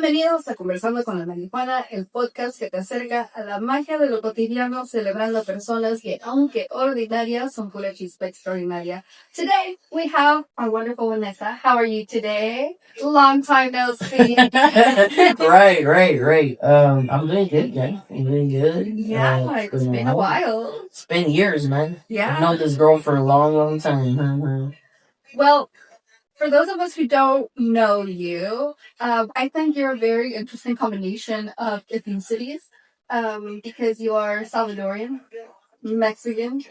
Bienvenidos a Conversando con la Mary Juana, el podcast que te acerca a la magia de lo cotidiano, celebrando a personas que, aunque ordinarias, son pura chispa extraordinaria. Today, we have our wonderful Vanessa. How are you today? Long time no see. Right. I'm doing good, guys. I'm doing good. Yeah, it's been a while. It's been years, man. Yeah. I've known this girl for a long time. Well, for those of us who don't know you, I think you're a very interesting combination of ethnicities because you are Salvadorian, Mexican,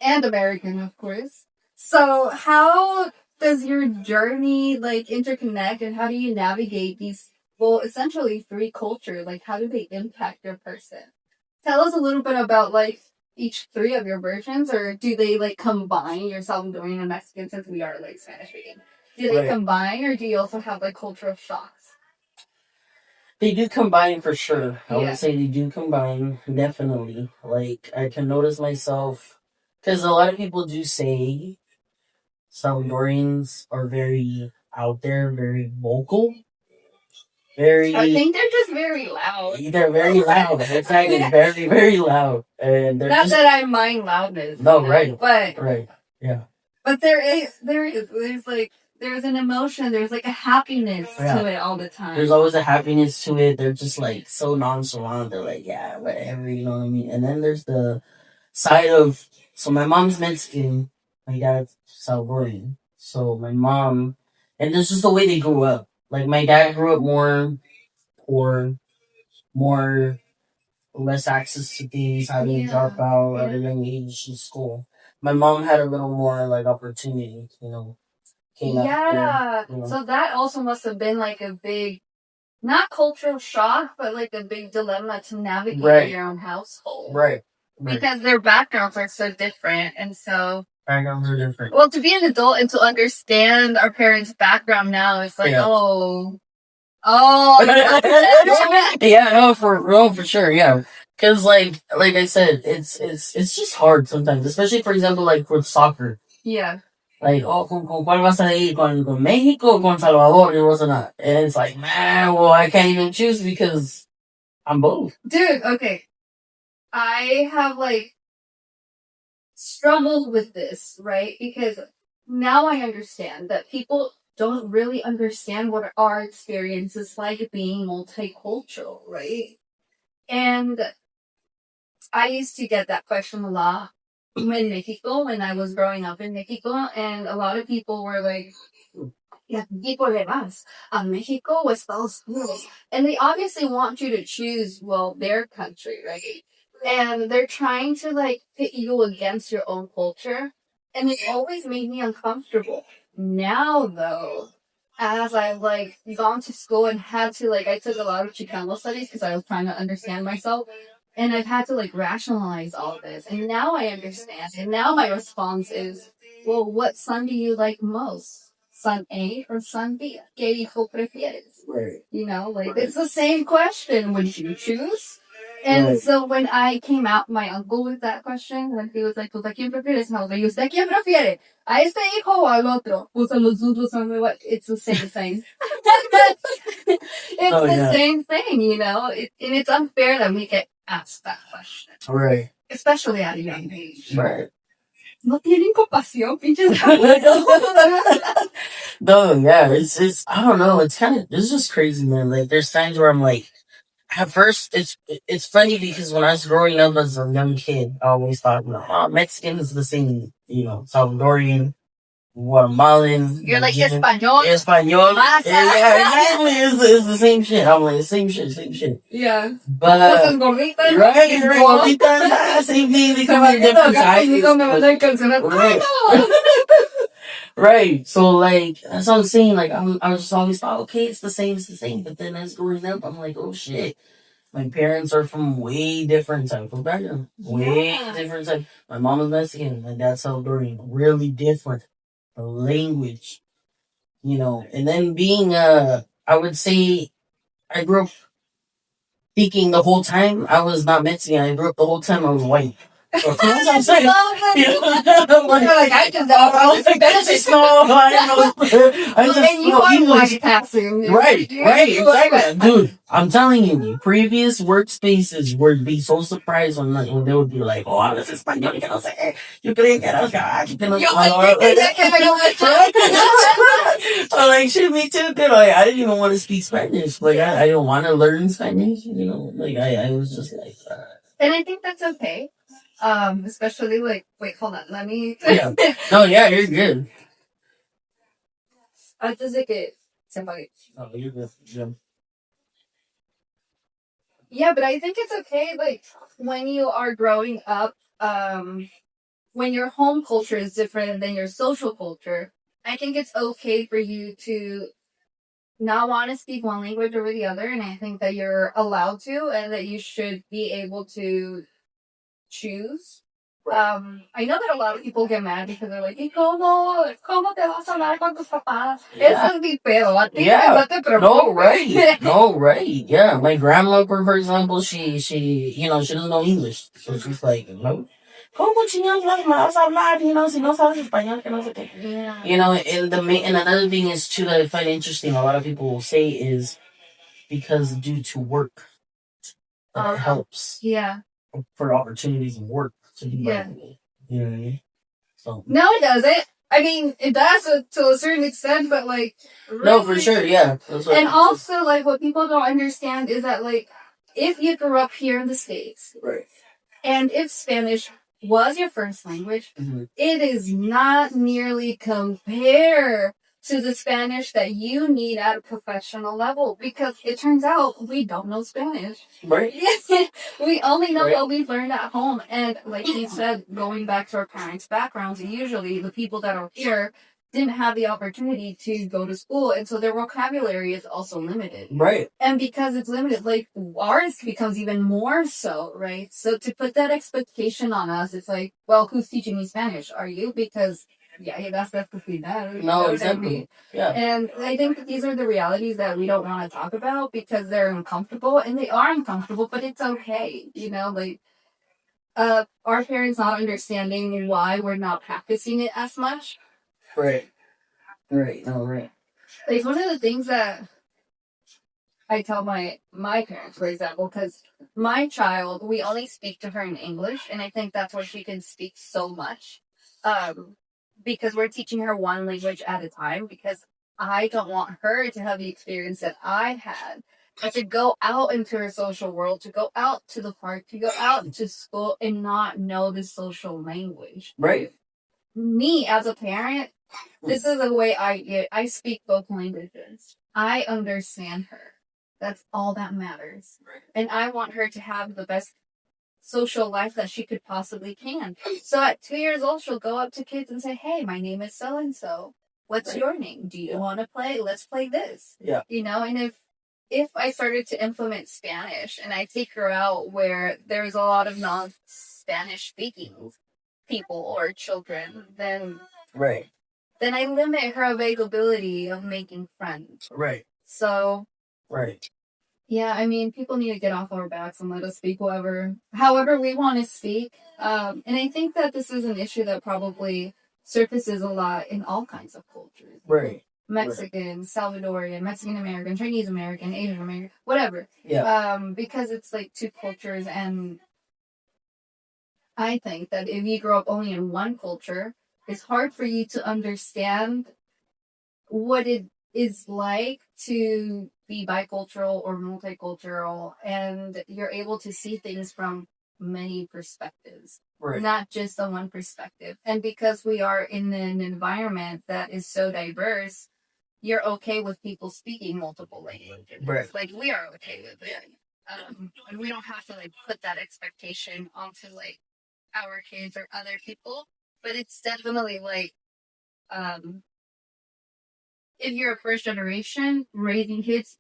and American, of course. So how does your journey interconnect, and how do you navigate these, well, essentially three cultures? Like, how do they impact your person? Tell us a little bit about each three of your versions, or do they combine your Salvadorian and Mexican, since we are Spanish speaking? Do they combine, or do you also have cultural shocks? They do combine for sure. I would say they do combine, definitely. I can notice myself, because a lot of people do say Salvadorians are very out there, very vocal. I think they're just very loud. They're very loud. Exactly, very loud. And they're not that I mind loudness. No, right. But right, yeah. But there's an emotion, there's a happiness to it all the time. There's always a happiness to it. They're just so nonchalant. They're yeah, whatever, you know what I mean? And then there's the side of, so my mom's Mexican, my dad's Salvadorian. So my mom, and this is the way they grew up. My dad grew up more poor, less access to things, having to drop out at a young age in school. My mom had a little more opportunity, came out there, So that also must have been a big, not cultural shock, but a big dilemma to navigate your own household. Right. Because their backgrounds are so different, and so backgrounds are different. Well, to be an adult and to understand our parents' background now, it's oh. Yeah, no, for sure, yeah. Because like I said, it's just hard sometimes, especially for example, with soccer. Yeah. ¿Con cuál vas a ir? ¿Con México o con Salvador? It wasn't that. And it's man, well, I can't even choose because I'm both. Dude, okay. I have struggled with this, right? Because now I understand that people don't really understand what our experience is like being multicultural, right? And I used to get that question a lot in Mexico when I was growing up in Mexico, and a lot of people were ¿Y aquí por qué vas? ¿A México o Estados Unidos? And they obviously want you to choose, their country, right? And they're trying to pit you against your own culture, and it always made me uncomfortable. Now though, as I've gone to school and had to I took a lot of Chicano studies because I was trying to understand myself, and I've had to rationalize all this, and now I understand. And now my response is, well, what son do you like most? Son A or son B? ¿Qué hijo prefieres? Right. It's the same question. Would you choose? And so when I came out my uncle with that question, when he was like, ¿Tú a quién prefieres? And I was like, ¿Y usted quién prefiere? ¿A este hijo o al otro? Pues a los otros son igual. It's the same thing. It's the same thing, and it's unfair that we get asked that question. Right. Especially at a young age. Right. No tienen compasión, pinches. No, yeah, it's I don't know, it's just crazy, man. There's times where I'm at first, it's funny because when I was growing up as a young kid, I always thought, Mexican is the same, Salvadorian, Guatemalan. You're Espanol. Espanol. Yeah, exactly. It's the same shit. I'm same shit. Yeah. But, right, same thing. They come out different sizes. Right. So, that's what I'm saying. I was just always thought, okay, it's the same. But then as growing up, I'm oh shit. My parents are from way different type of background. Way different type. My mom is Mexican. My dad's Salvadorian. Really different. The language. And then being, I would say, I grew up thinking the whole time I was not Mexican. I grew up the whole time I was white. That's what I'm saying. Like, I just know. I was like, that's just no. I didn't know. I just And you know are English. white passing. Right, exactly. Dude, I'm telling you, previous workspaces would be so surprised when they would be like, oh, hablas español, que no sé qué. Yo creía que eras gacho, que no sé qué. I'm like, shit, me too, dude. Like, I didn't even want to speak Spanish. Like, I didn't want to learn Spanish, you know? Like, I was just like, And I think that's okay. Especially like, wait, hold on, let me. Yeah. No, yeah, you're good. Antes de que se apague. No, you're good. Yeah. Yeah, but I think it's okay, like, when you are growing up, when your home culture is different than your social culture, I think it's okay for you to not want to speak one language over the other, and I think that you're allowed to, and that you should be able to choose. I know that a lot of people get mad because they're like, ¿Y cómo te vas a hablar con tus papás? Yeah. Eso es mi pedo. A ti Yeah. no te preocupes. No, right. No, right. Yeah. My grandma, for example, she, you know, she doesn't know English. So she's like, no. ¿Cómo chingados me vas a hablar? You know, si no sabes español, que no sé qué. Yeah. You know, and another thing is too that I find interesting, a lot of people will say is because due to work, that helps. Yeah. For opportunities and work to be bilingual. You know what I mean? So. No, it doesn't. I mean, it does to a certain extent, but like. Really, no, for sure, yeah. And also, like, what people don't understand is that, like, if you grew up here in the States, right, and if Spanish was your first language, it is not nearly compare to the Spanish that you need at a professional level, because it turns out we don't know Spanish. Right. We only know what we've learned at home. And like you said, going back to our parents' backgrounds, usually the people that are here didn't have the opportunity to go to school, and so their vocabulary is also limited. Right. And because it's limited, like, ours becomes even more so, right? So to put that expectation on us, it's like, well, who's teaching me Spanish? Are you? Because that's definitely that. No, exactly. Yeah. And I think that these are the realities that we don't want to talk about because they're uncomfortable, and they are uncomfortable, but it's okay. You know, like, our parents not understanding why we're not practicing it as much. Right. Right. No, right. Like, one of the things that I tell my parents, for example, because my child, we only speak to her in English, and I think that's why she can speak so much. Because we're teaching her one language at a time, because I don't want her to have the experience that I had, but to go out into her social world, to go out to the park, to go out to school and not know the social language. Right. Me, as a parent, this is the way I speak both languages. I understand her. That's all that matters. And I want her to have the best social life that she could possibly can. So at 2 years old, she'll go up to kids and say, hey, my name is so-and-so. What's your name? Do you want to play? Let's play this. Yeah. You know, and if I started to implement Spanish and I take her out where there's a lot of non-Spanish speaking people or children, then I limit her availability of making friends. Right. So. Right. Yeah, I mean, people need to get off our backs and let us speak however we want to speak. And I think that this is an issue that probably surfaces a lot in all kinds of cultures. Right. Mexican, Salvadorian, Mexican American, Chinese American, Asian American, whatever. Yeah. Because it's like two cultures, and I think that if you grow up only in one culture, it's hard for you to understand what it is like to be bicultural or multicultural, and you're able to see things from many perspectives, not just the one perspective. And because we are in an environment that is so diverse, you're okay with people speaking multiple languages. Right. Like, we are okay with it. And we don't have to, like, put that expectation onto, like, our kids or other people. But it's definitely, like, if you're a first generation raising kids,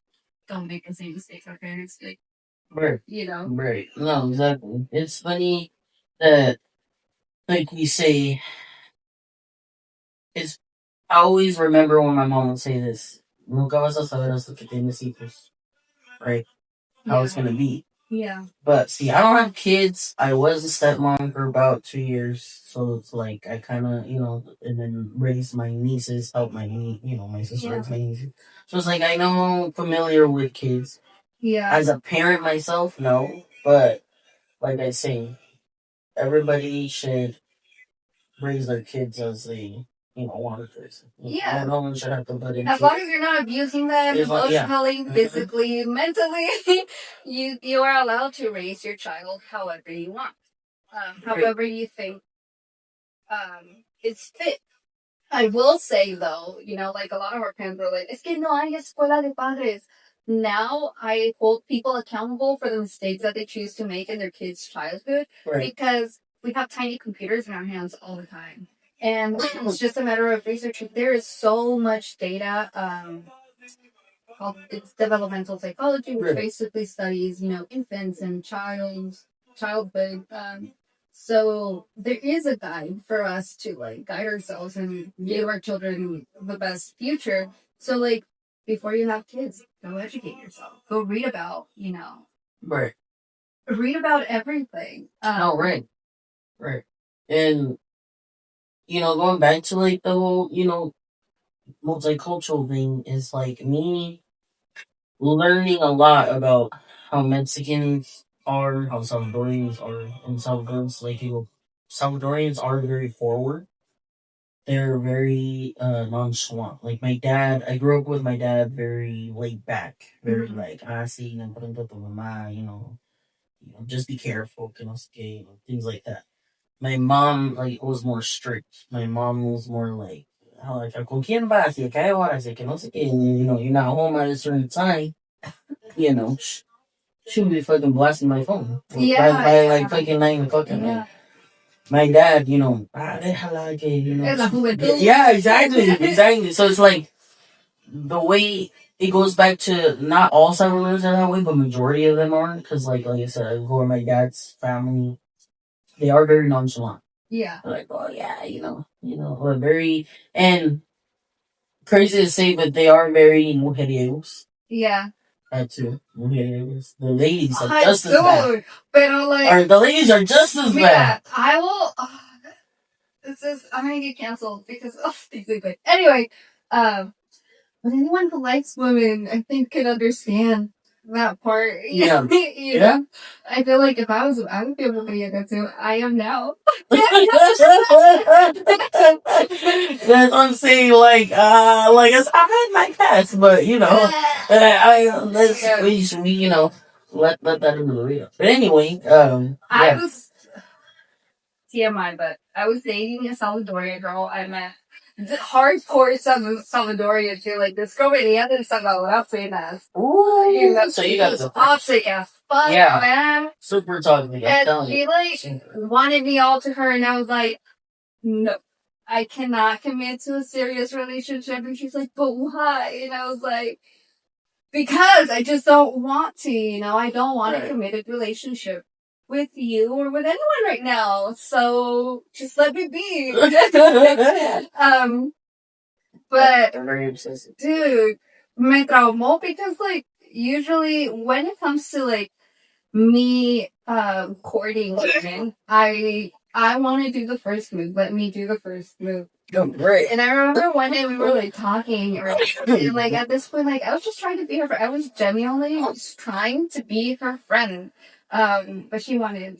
don't make the same mistakes our parents did. Right. You know? Right. No, exactly. It's funny that, like we say, I always remember when my mom would say this, nunca vas a saber hasta que tienes hijos. Right? How it's going to be. Yeah. But see, I don't have kids. I was a stepmom for about 2 years, so it's like I kind of, and then raised my nieces, help my sister raise my nieces. So it's like I know familiar with kids. Yeah. As a parent myself, no, but like I say, everybody should raise their kids as they, want to raise them. Yeah. No one should have to put into. As long as you're not abusing them emotionally, physically, mentally, you are allowed to raise your child however you want, however you think is fit. I will say though, like a lot of our parents were like, "Es que no hay escuela de padres." Now I hold people accountable for the mistakes that they choose to make in their kids' childhood because we have tiny computers in our hands all the time. And it's just a matter of researching. There is so much data. It's developmental psychology, which basically studies, infants and childhood. So there is a guide for us to like guide ourselves and give our children the best future. So like before you have kids, go educate yourself. Go read about, Right. read about everything. No, right. And going back to like the whole, multicultural thing is like me learning a lot about how Mexicans are, how Salvadorians are, and Salvadorians Salvadorians are very forward. They're very nonchalant. Like my dad, I grew up with my dad very laid back, very like see, just be careful, things like that. My mom like was more strict. My mom was more like, con quién vas? Y a qué horas? Y que no sé qué. You're not home at a certain time. You know, she would be fucking blasting my phone. By like fucking 9 o'clock at night. My dad, déjala que, yeah, exactly. So it's like the way it goes back to not all Salvadorans are that way, but majority of them are. Because like I said, I go to my dad's family, they are very nonchalant. Yeah. They're like, oh yeah, or very, and crazy to say, but they are very mujeriegos. Yeah. That too. Mujeriegos. The ladies are just as bad. Pero like, or the ladies are just as bad. I will. I'm gonna get canceled because these are good. Anyway, but anyone who likes women, I think, can understand that part. Yeah. know? I feel like if I would be a mujeriego too. I am now. That's what I'm saying. Like I've had my past, but let that in the real. But anyway, I was TMI, but I was dating a Salvadorian girl. I met hardcore Salvadorian too. Like this girl venía del Salvador apenas. Ooh, so you got the toxic as fuck, man. Super toxic. And she wanted me all to her, and I was like, no, I cannot commit to a serious relationship. And she's like, but why? And I was like, because I just don't want to. I don't want a committed relationship with you or with anyone right now. So just let me be. But very obsessive. Dude, me traumó because like usually when it comes to like me courting women, I want to do the first move. Let me do the first move. Right. And I remember one day we were like talking, and like at this point, like I was just trying to be her friend. I was genuinely just trying to be her friend. But she wanted,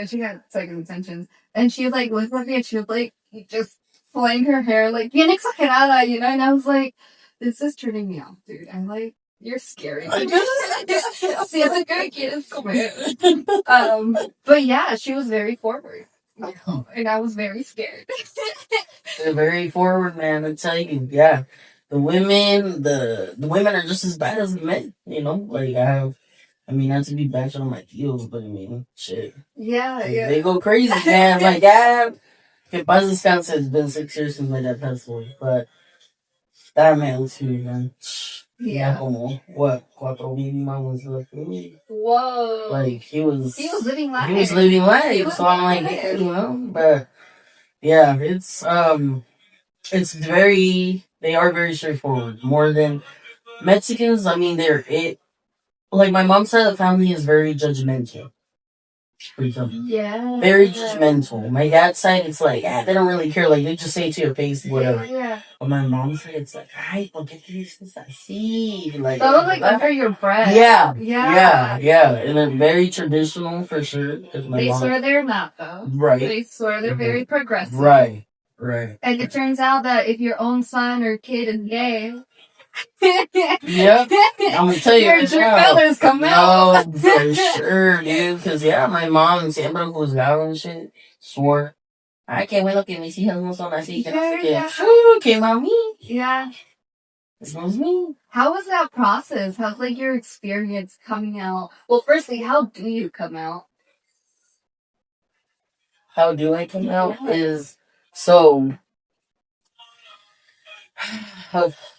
she got second intentions, and she like looked at me and she was like just pulling her hair like bien exagerada, and I was like, this is turning me off, dude. I'm like, you're scary. Siento que quieres comer. But yeah, she was very forward. And I was very scared. They're very forward, man. I tell you, yeah. The women are just as bad as the men. Like not to be bashing on my heels, but shit. Yeah, They go crazy, man. Like, yeah. Que paz descanse. It's been 6 years since my dad passed away, but that man was huge, man. Yeah. Como, what? 4,000 was left. Whoa. Like, he was living life. He was living life. So I'm like, but yeah, it's they are very straightforward. More than Mexicans, they're it. like my mom's side of the family is very judgmental. Yeah. Very judgmental. My dad's side, it's like, they don't really care. Like, they just say it to your face, whatever. Yeah. But my mom's side, it's like, ay, ¿por qué te dices así? Like, that was like under your breath. Yeah. And then very traditional for sure. They swear they're not, though. Right. They swear they're very progressive. Right. And it turns out that if your own son or kid is gay, yep, I'm gonna tell you, your true colors come out. No, for sure, dude. Because my mom siempre juzgaba and shit. Swore, ay, qué bueno que mis hijas no son así. Que no sé qué. Came out me. Yeah. This was me. How was that process? How's like your experience coming out? Well, firstly, how do you come out? How do I come out? Is so.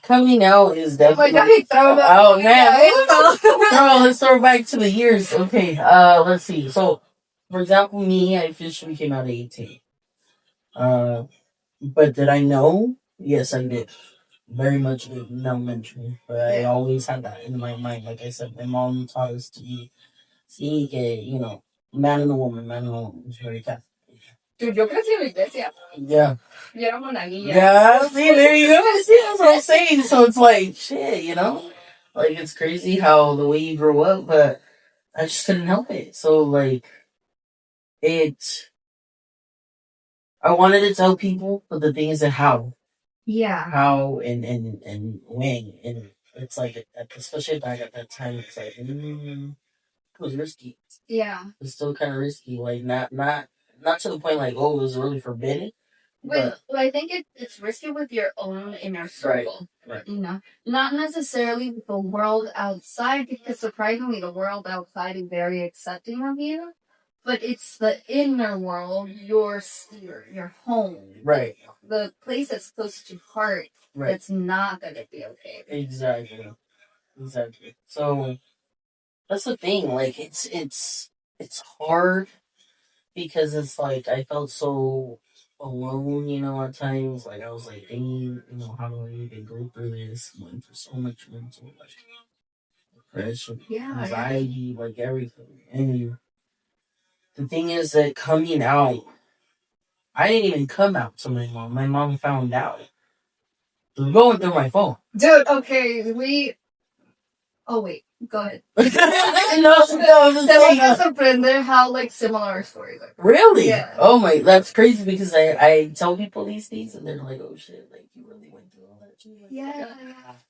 Coming out is definitely. Oh man! Let's throw back to the years. Okay, let's see. So, for example, me, I officially came out at 18. But did I know? Yes, I did. Very much did in elementary, but I always had that in my mind. Like I said, my mom taught us to be, man and a woman, It's very Catholic. Dude, yo crecí en la iglesia. Yeah. Yo era monaguilla. Yeah, see, there you go. See, that's what I'm saying. So it's like, shit, Like, it's crazy how the way you grow up, but I just couldn't help it. So, like, I wanted to tell people, but the thing is that how. Yeah. How and when. And it's like, especially back at that time, it's like, it was risky. Yeah. It's still kind of risky. Like, not to the point like, oh, it was really forbidden. Well, I think it's risky with your own inner circle. Right. Not necessarily with the world outside, because surprisingly the world outside is very accepting of you. But it's the inner world, your home. Right. The place that's close to your heart that's not going to be okay. Exactly. So, that's the thing. Like, it's hard because it's like I felt so alone, at times. Like, I was like, dang, how do I even go through this? I'm going through so much mental, like, depression, anxiety, like, everything. And the thing is that coming out, I didn't even come out to my mom. My mom found out. It was going through my phone. Dude, okay, oh, wait. Go ahead. No, Te vas a sorprender how like similar our stories are. Really? Yeah. Oh my, that's crazy because I tell people these things and they're like, oh shit, like you really went through all that shit. Like, yeah.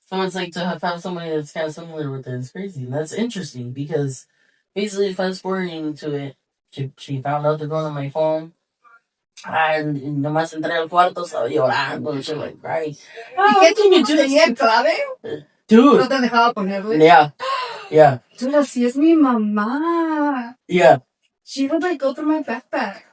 So it's like to have found somebody that's kind of similar with it is crazy. And that's interesting because basically fast forwarding to it, she found out they're going on my phone. And nomás entré al cuarto, estaba llorando, and shit like, right. ¿Y qué tenía clave? Dude. No te dejaba ponerle. Yeah. Dude, así es mi mamá. Yeah. She would like go through my backpack.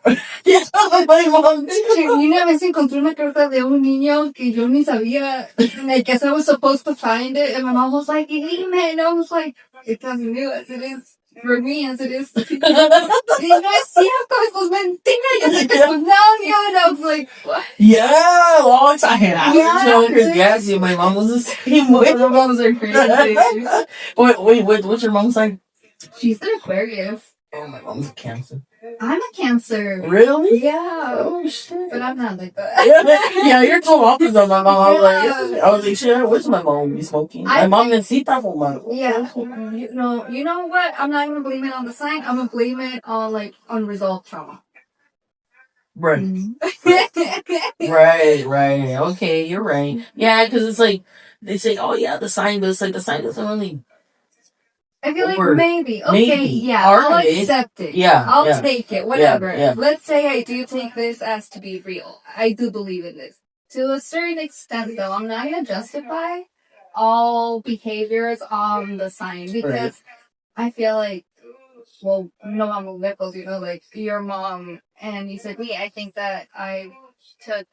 Yeah, like my mom too. Y una vez encontré una carta de un niño que yo ni sabía. And I guess I was supposed to find it. And my mom was like, leave it. And I was like, it's as new as it is for me as it is to you. Y no es cierto, esto es mentira. Yo sé que es un audio. And I was like, what? Yeah, long time. Yeah, see, my mom was the same way. My moms are crazy. Wait, what's your mom's like? She's an Aquarius. Oh, my mom's a Cancer. I'm a Cancer. Really? Yeah. Oh, shit. But I'm not like that. Yeah, you're too opposite of my mom. I was like, shit, I wish my mom would be smoking. My mom necesita fumar. Yeah. You know what? I'm not going to blame it on the sign. I'm going to blame it on, like, unresolved trauma. Right. Right. Okay, you're right. Yeah, because it's like, they say, oh, yeah, the sign, but it's like the sign doesn't really... I feel like maybe. Okay, yeah, I'll accept it. Yeah. I'll take it. Whatever. Yeah. Let's say I do take this as to be real. I do believe in this. To a certain extent, though, I'm not going to justify all behaviors on the sign because I feel like, well, no vamos lejos, like your mom and you said me. I think that I took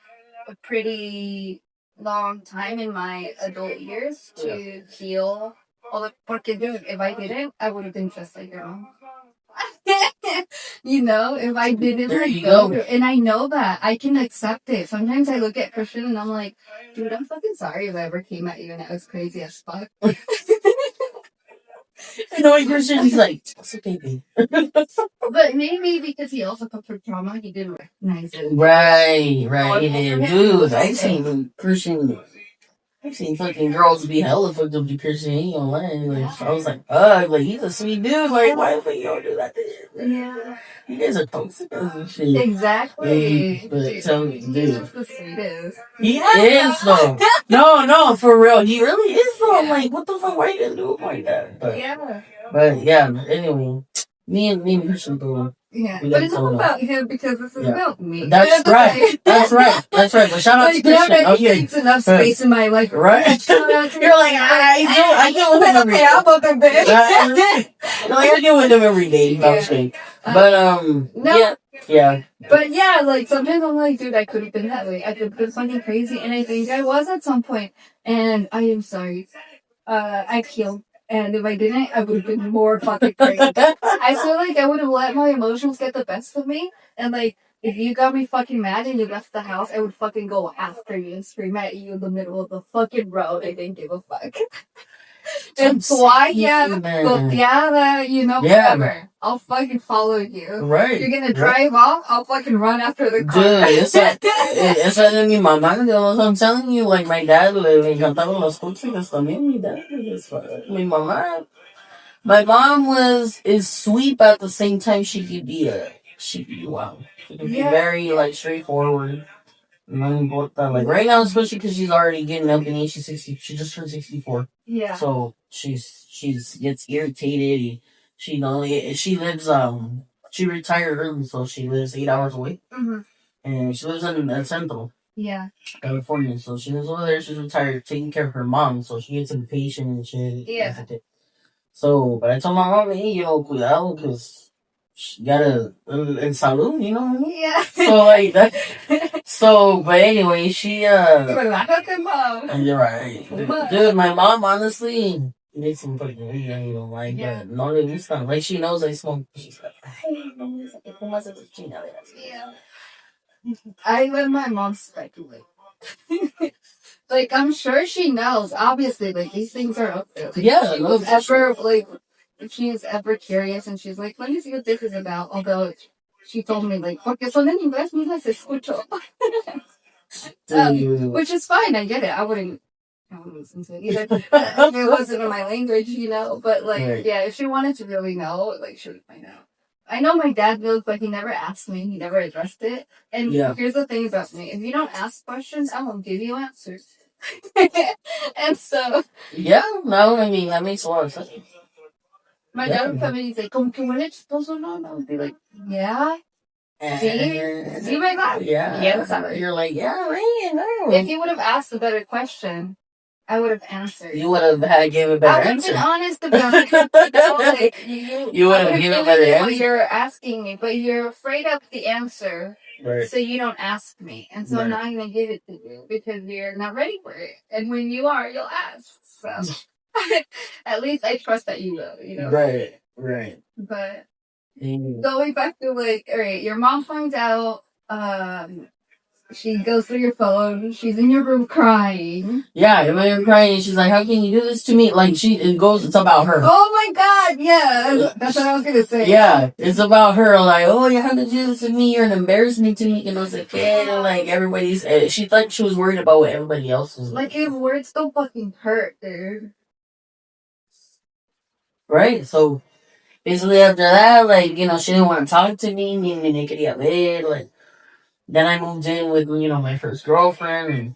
a pretty long time in my adult years to heal. Porque, dude, if I didn't, I would have been just like your mom. If I didn't go through, and I know that I can accept it. Sometimes I look at Christian and I'm like, dude, I'm fucking sorry if I ever came at you and I was crazy as fuck. You know, like Christian, he's like, it's okay, babe. But maybe because he also comes from trauma, he didn't recognize it. Right, he Normal did. for him. Dude, I've seen fucking girls be hella fucked up to Christian. He ain't gonna lie. Like, I was like, ugh, like, he's a sweet dude. Like, why the fuck you don't do that to him? Yeah. You guys are toxic and shit. Exactly. But tell me, He's dude. the sweetest. He is, though. No, for real. He really is, though. I'm like, what the fuck? Why you gonna do it like that? But yeah, anyway. Me and Christian, bro. Yeah, but it's not about him because this is about me. That's right. That's right. But shout out to Christian. He takes enough space in my life. Right. You're like, I get with him every day. I get with him every day. But yeah. But yeah, like sometimes I'm like, dude, I could have been that way. I could have been fucking crazy, and I think I was at some point. And I am sorry. I've healed. And if I didn't, I would have been more fucking crazy. I feel like I would have let my emotions get the best of me. And like, if you got me fucking mad and you left the house, I would fucking go after you and scream at you in the middle of the fucking road. I didn't give a fuck. And why, whatever. I'll fucking follow you. Right. You're gonna drive off, I'll fucking run after the car. Dude, it's like mi mamá, I'm telling you, like, my dad, le encantaban las tóxicas también, mi dad, mi mamá. My mom is sweet, but at the same time, she could be wow. She could be very, like, straightforward. No importa. Like, right now, especially because she's already getting up in age, she's 60, she just turned 64. Yeah. So, she's gets irritated. She lives, she retired early, so she lives 8 hours away. Mm-hmm. And she lives in El Centro. Yeah. California. So she lives over there, she's retired, taking care of her mom, so she gets impatient and shit. Yeah. So, but I told my mom, hey, cuidado, because she gotta, en salud, you know what I mean? Yeah. So, like, that. So, but anyway, she, Relájate, mom. You're right. Dude, my mom, honestly, makes some fucking weed I don't like, but no le gustan. Like, she knows I smoke. She's like, ay, no me dice que fumas esas chingaderas. Yeah. I let my mom speculate. Like, I'm sure she knows. Obviously, like, these things are up there. Like, if she is ever curious and she's like, let me see what this is about. Although she told me, like, porque son en inglés, ni las escucho. Which is fine. I get it. I wouldn't listen to it either. If it wasn't in my language, you know. But, like, yeah, if she wanted to really know, like, she would find out. I know my dad knows, but he never asked me. He never addressed it. And here's the thing about me. If you don't ask questions, I won't give you answers. And so... Yeah, no, I mean, that makes a lot of sense. My dad would come in and he's like, como que huele chistoso, no? And I would be like, yeah. See, my God? Yeah. You're like, yeah, right, no. If he would have asked a better question, I would have answered. You would have gave a better answer. I would have been honest about it. You would have given a better answer. What you're asking me, but you're afraid of the answer, so you don't ask me. And so I'm not going to give it to you because you're not ready for it. And when you are, you'll ask. So at least I trust that you will, you know? Right. But going back to, like, all right, your mom finds out, she goes through your phone. She's in your room crying. Yeah, I'm in your room crying. She's like, "How can you do this to me?" Like it's about her. Oh my God! Yeah, that's what I was gonna say. Yeah, it's about her. Like, oh, you have to do this to me. You're an embarrassment to me. And I was like, yeah, like everybody's. She thought she was worried about what everybody else was. Like, if words don't fucking hurt, dude. Right. So basically, after that, like, you know, she didn't want to talk to me. Ni me quería ver. Like. Then I moved in with, you know, my first girlfriend. And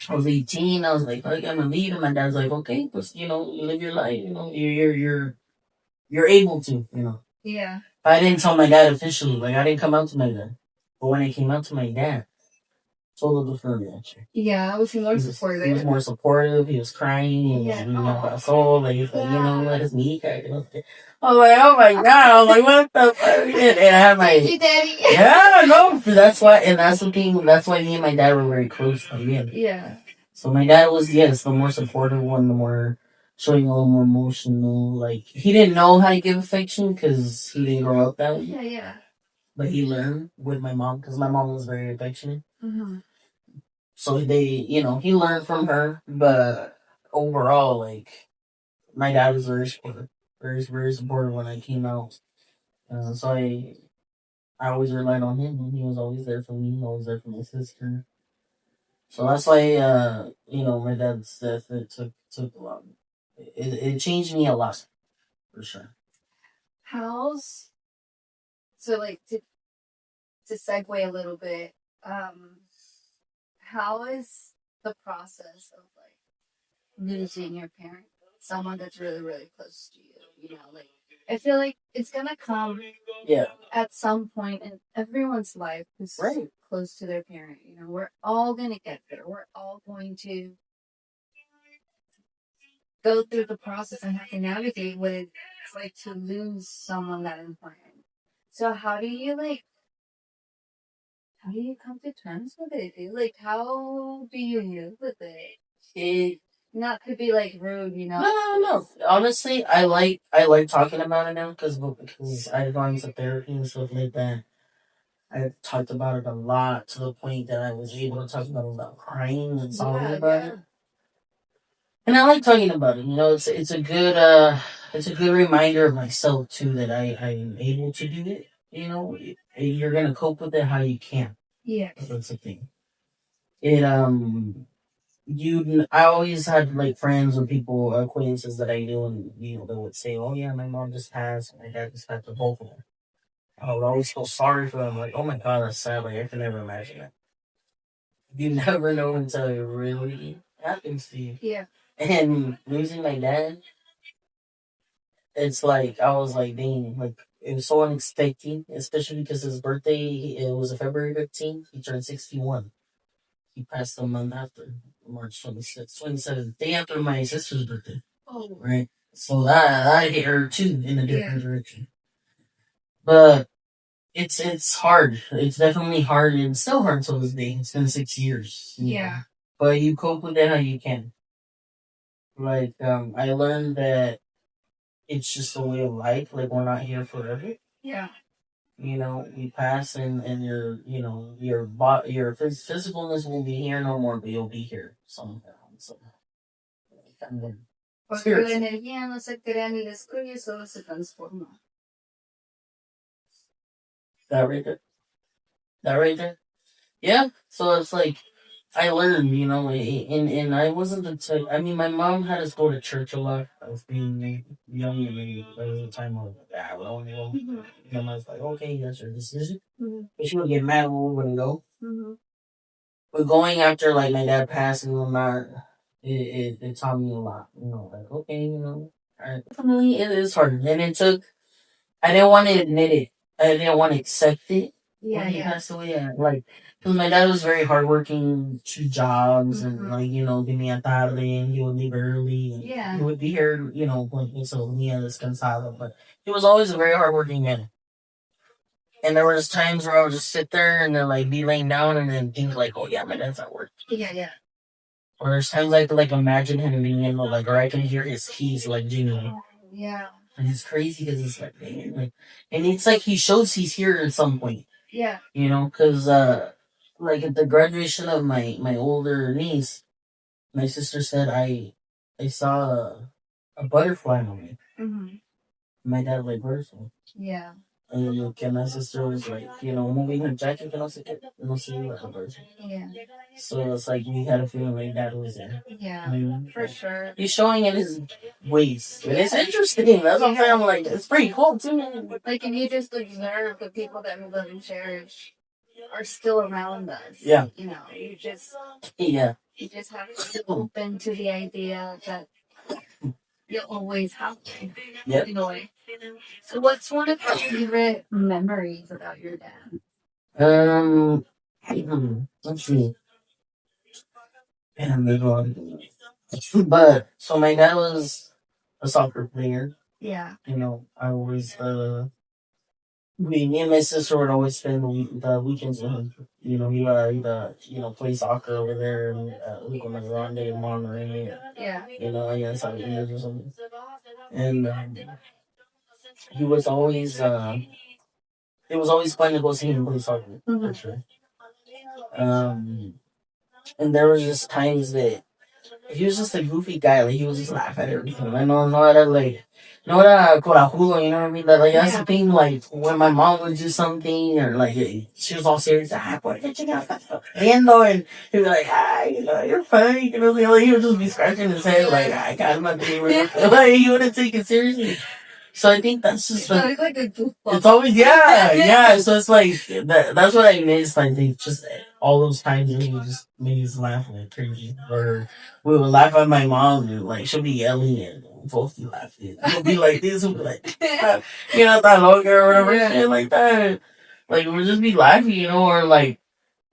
I was 18. I was like, I'm gonna leave. And my dad's like, okay, but you know, you live your life. You know, you're able to. You know. Yeah. I didn't tell my dad officially. Like, I didn't come out to my dad. But when I came out to my dad, total different reaction. Yeah, was he more supportive? He was more supportive. He was crying. And, you know, soul. Like, he's like, you know, let us meet. I was like, oh my God. I was like, what the fuck? And I had my... Thank you, Daddy. Yeah, no. That's why, and that's the thing. That's why me and my dad were very close. Yeah. So my dad was, the more supportive one, the more... showing a little more emotional. Like, he didn't know how to give affection because he didn't grow up that way. Yeah. But he learned with my mom because my mom was very affectionate. Mm-hmm. So he learned from her. But overall, like, my dad was very supportive, very supportive when I came out. So I always relied on him, and he was always there for me, always there for my sister. So that's why, my dad's death, it took a lot. It changed me a lot, for sure. How's so like to segue a little bit, how is the process of like losing your parent, someone that's really, really close to you, like I feel like it's gonna come Yeah, at some point in everyone's life who's right. close to their parent. We're all gonna get there. We're all going to go through the process and have to navigate what it's like to lose someone that important. So how do you come to terms with it, dude? Like how do you live with it? Not to be like rude, No. Honestly, I like talking about it now because I've gone to therapy and stuff like that. I've talked about it a lot to the point that I was able to talk about it without crying and sobbing about it. And I like talking about it. It's a good reminder of myself too that I'm able to do it. You're gonna cope with it how you can. Yeah. That's the thing. It I always had like friends or people, acquaintances that I knew, and they would say, "Oh yeah, my mom just passed, my dad just passed," both of them. I would always feel sorry for them, like, "Oh my god, that's sad." Like I can never imagine that. You never know until it really happens to you. Yeah. And losing my dad, it's like I was like, dang, like it was so unexpected, especially because his birthday it was a February 15th. He turned 61. He passed a month after, March 26th, 27th, day after my sister's birthday. Oh. Right. So that hit her too in a different direction. But it's hard. It's definitely hard, and it's still hard till this day. It's been 6 years. Yeah. But you cope with it how you can. Like I learned that it's just a way of life. Like we're not here forever. Yeah. We pass, and your physicalness will be here no more, but you'll be here somehow. So kind of Porque la energía no se crea ni destruye, solo se transforma. That right there. That right there. Yeah. So it's like I learned, and I wasn't the type. I mean, my mom had us go to church a lot. I was being young, and there was a time where I would only go. And I was like, okay, that's your decision. But she would get mad when we wouldn't go. But going after like my dad passed and whatnot, it taught me a lot. Like okay, definitely it is hard, and it took. I didn't want to admit it. I didn't want to accept it. Yeah, when he passed away. Like, because my dad was very hardworking, 2 jobs, and like give me a tarde, and he would leave early, and he would be here, so me and this cansado. But he was always a very hardworking man. And there was times where I would just sit there and then like be laying down and then think like, oh yeah, my dad's at work. Yeah. Or there's times I could like imagine him being in the like, or I can hear his keys like jingling. Yeah. And it's crazy because it's like, man, like, and it's like he shows he's here at some point. Yeah. Because like at the graduation of my older niece, my sister said I saw a butterfly on me. My dad like butterfly. Yeah. And my sister was like, moving her jacket and I was like, no see like a butterfly. Yeah. So it's like we had a feeling like dad was there. Yeah. For sure. He's showing in his ways. And it's interesting. That's what I'm saying. I'm like, it's pretty cool too. Like, and you just observe the people that we love and cherish are still around us. Yeah. You just have to be open to the idea that you'll always have to. Yep. So what's one of your favorite memories about your dad? Let's see. But so my dad was a soccer player. Yeah. I was me and my sister would always spend the weekends with him. He would play soccer over there and Luca Grande and Monterey. Yeah. Against our years or something. And he was always it was always fun to go see him play soccer for sure. And there was just times that he was just a goofy guy. Like, he would just laugh at everything. I know era like, no era corajudo, you know what I mean? That, like, that's the thing, like, when my mom would do something, or, like, she was all serious, ¿por qué chingados estás riendo? And he'd be like, you know, you're funny. You know, like, he would just be scratching his head, like, cálmate. Like, he wouldn't take it seriously. So I think that's just So it's like a goofball. it's always, yeah. So it's like, that's what I miss. I think just all those times when he just made us laugh like crazy. Or we would laugh at my mom, and like, she'll be yelling and we'll both be laughing. He'll be like this, we'll be like, you know, that longer or whatever, shit like that. Like, we'll just be laughing, you know, or like,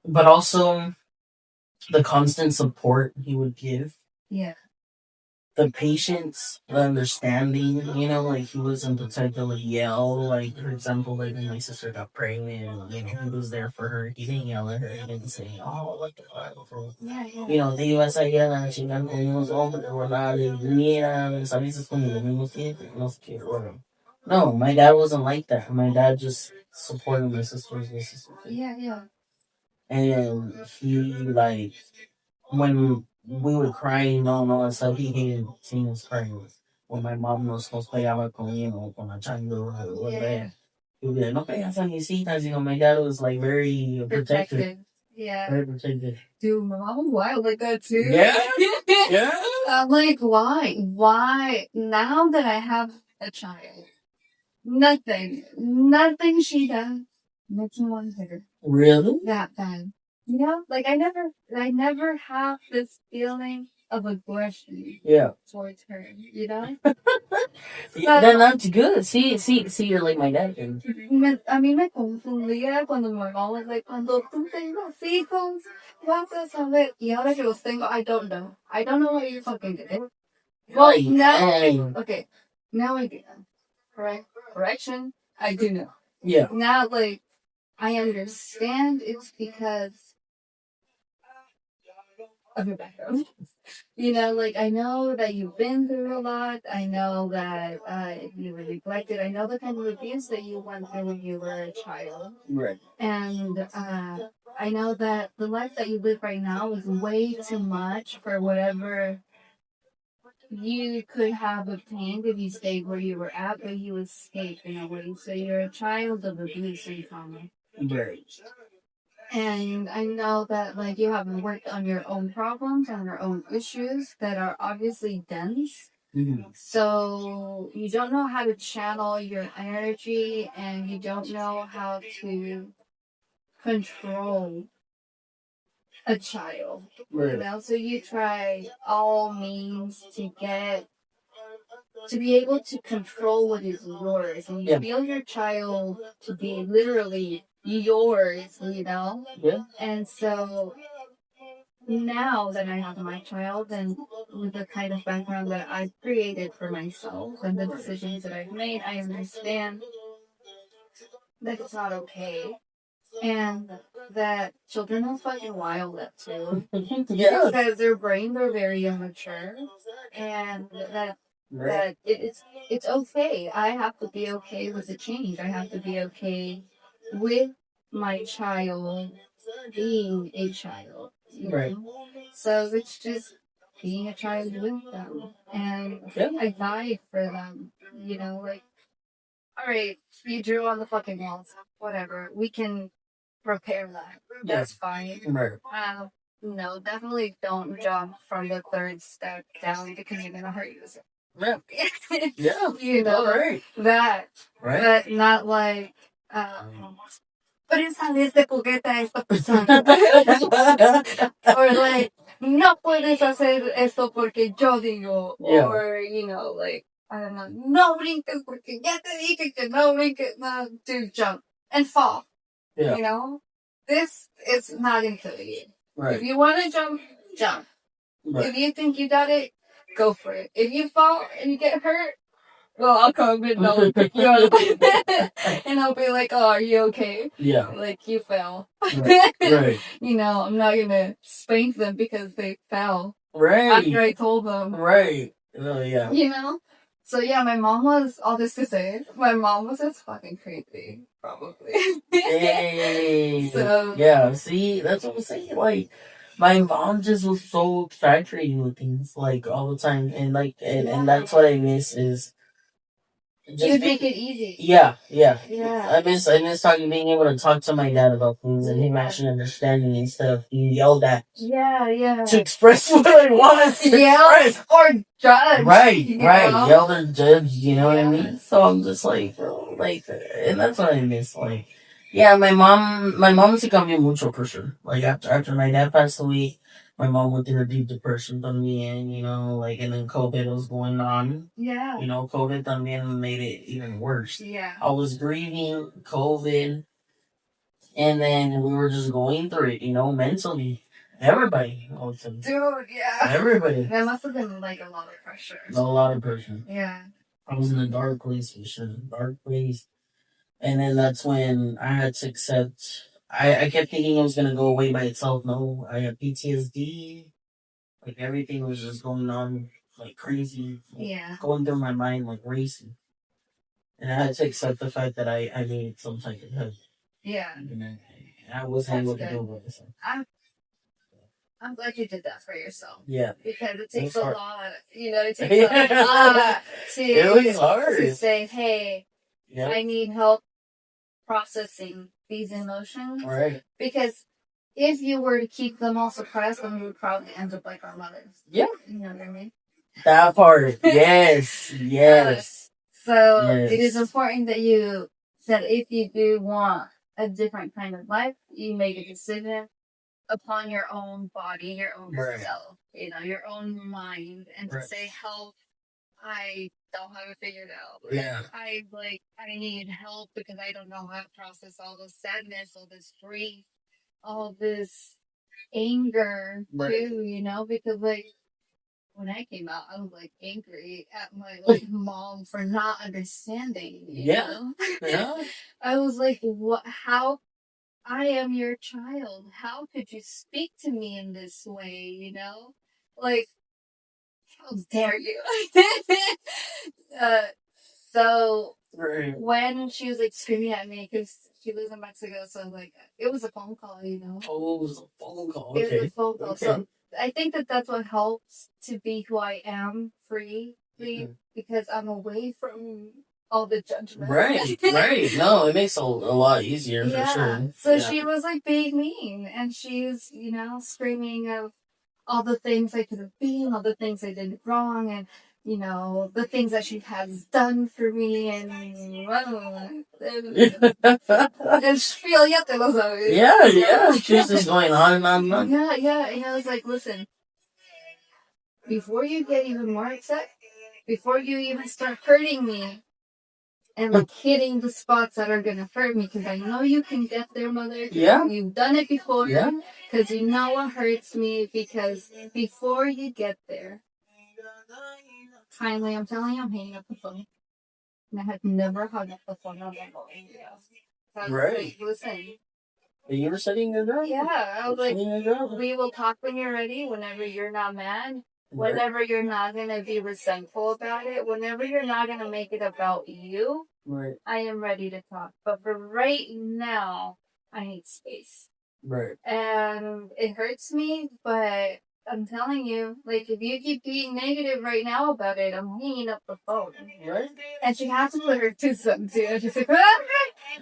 but also the constant support he would give. Yeah. The patience, the understanding, you know, like, he wasn't the type to like yell, like, for example, like when my sister got pregnant, you know, he was there for her. He didn't yell at her. He didn't say, oh, what the fuck. Yeah. You know, te ibas allá a chingar con unos hombres, ¿verdad? Mira, saliste con los mismos siete, no sé qué, whatever. No, my dad wasn't like that. My dad just supported my sisters and sisters. Yeah. And he, like, when we would cry, no, so he hated seeing us crying. When my mom nos pegaba con, you know, con la chango or whatever, he would be like, no pegas a mis hijas. You know, my dad was like very protective. Yeah. Very protective. Dude, my mom was wild like that too. Yeah. Yeah. I'm like, why? Why? Now that I have a child, nothing she does makes me want to hit her. Really? That bad. You know, like I never have this feeling of aggression. Yeah. Towards her. You know. Then that's good. See, you're like my dad. A mí me confundía cuando mi mamá was like, cuando tú tengas hijos, vas a saber. Y ahora que los tengo, I don't know. I don't know what you fucking did. Well, now, okay, now I do know. Correct? Correction, I do know. Yeah. Now, like, I understand it's because of your background. You know, like, I know that you've been through a lot. I know that you were neglected. I know the kind of abuse that you went through when you were a child. Right. And I know that the life that you live right now is way too much for whatever you could have obtained if you stayed where you were at, but you escaped in a way. So you're a child of abuse and trauma. Right. And I know that, like, you haven't worked on your own problems, on your own issues that are obviously dense. Mm-hmm. So you don't know how to channel your energy, and you don't know how to control a child. Right. You know, so you try all means to be able to control what is yours, and you feel your child to be literally yours, you know? Yeah. And so now that I have my child, and with the kind of background that I've created for myself and the decisions that I've made, I understand that it's not okay. And that children are fucking wild up too. Yeah. Because their brains are very immature. And that it's okay. I have to be okay with the change. I have to be okay with my child being a child. Right. So it's just being a child with them. And I vibe for them. You know, like, alright, you drew on the fucking walls. Whatever. We can repair that. That's fine. Right. No, definitely don't jump from the third step down because you're gonna hurt yourself. Yeah. Yeah. You know, right. that. Right. But not like, but esa vez de juguete a esta persona. Or like, no puedes hacer esto porque yo digo. Yeah. Or, you know, like, I don't know, no brinques porque ya te dije que no brinques. No, do jump and fall. Yeah. You know? This is not into you. Right. If you want to jump, jump. Right. If you think you got it, go for it. If you fall and you get hurt, well, I'll come and I'll pick you up. And I'll be like, oh, are you okay? Yeah. Like, you fell. Right. You know, I'm not going to spank them because they fell. Right. After I told them. Right. Oh, yeah. You know? So, yeah, my mom was, all this to say, my mom was just fucking crazy. Probably. Hey. So. Yeah, see, that's what I'm saying. Like, My mom just was so exaggerating with things like all the time, and and that's what I miss is You'd make it easy. Yeah, yeah. Yeah. I miss talking, being able to talk to my dad about things and him actually understanding instead of being yelled at Yeah, yeah. to express what I want to express. Or judge. Right, you right. know? Yelled or judged, you know what I mean? So I'm just like, bro, like, and that's what I miss. Like, yeah, my mom se cambió mucho for sure. Like after my dad passed away, my mom went through a deep depression también, you know, like, and then COVID was going on. Yeah. You know, COVID también made it even worse. Yeah. I was grieving COVID, and then we were just going through it, you know, mentally. Everybody, I would say. Dude, yeah. Everybody. That must have been like a lot of pressure. A lot of pressure. Yeah. I was in a dark place for sure. Dark place. And then that's when I had to accept. I kept thinking it was going to go away by itself. No, I had PTSD. Like everything was just going on like crazy. Like, Yeah. going through my mind like racing. And I had to accept the fact that I made some type of head. Yeah. And I wasn't able to do it by myself. I'm glad you did that for yourself. Yeah. Because it takes a hard. lot, you know, it takes a lot It was hard. to say, hey, Yep. I need help processing these emotions. Right. Because if you were to keep them all suppressed, then we would probably end up like our mothers. Yeah. You know what I mean? That part. Yes. Yes. So Yes. it is important that if you do want a different kind of life, you make a decision upon your own body, your own self, you know, your own mind, and to say, help, I don't have it figured out. Yeah. I need help because I don't know how to process all this sadness, all this grief, all this anger too, you know, because like when I came out, I was like angry at my like mom for not understanding. You know? Yeah. I was like, what? How? I am your child. How could you speak to me in this way? You know, like, how dare you? uh, so when she was like screaming at me because she lives in Mexico, so like it was a phone call, you know. Oh, it was a phone call. Okay. Okay. It was a phone call. Okay. So I think that's what helps to be who I am, free, because I'm away from all the judgment. Right, right. No, it makes it a lot easier for sure. So she was like being mean, and she's, you know, screaming of all the things I could have been, all the things I did wrong, and you know, the things that she has done for me, and spiel, ya te lo sabes. Yeah. She's just going on and on and on. Yeah. And I was like, listen, before you get even more upset, before you even start hurting me, and like hitting the spots that are gonna hurt me, because I know you can get there, mother. Yeah. You've done it before. Yeah. Because you know what hurts me, because before you get there, kindly, I'm telling you, I'm hanging up the phone. And I had never hung up the phone on my phone. Right. Like, listen. You were setting your job? Yeah. I was like, we will talk when you're ready, whenever you're not mad. Whenever you're not going to be resentful about it, whenever you're not going to make it about you, I am ready to talk. But for right now, I need space. Right. And it hurts me, but I'm telling you, like, if you keep being negative right now about it, I'm hanging up the phone. Right. And she had to put her two cents in. She's like,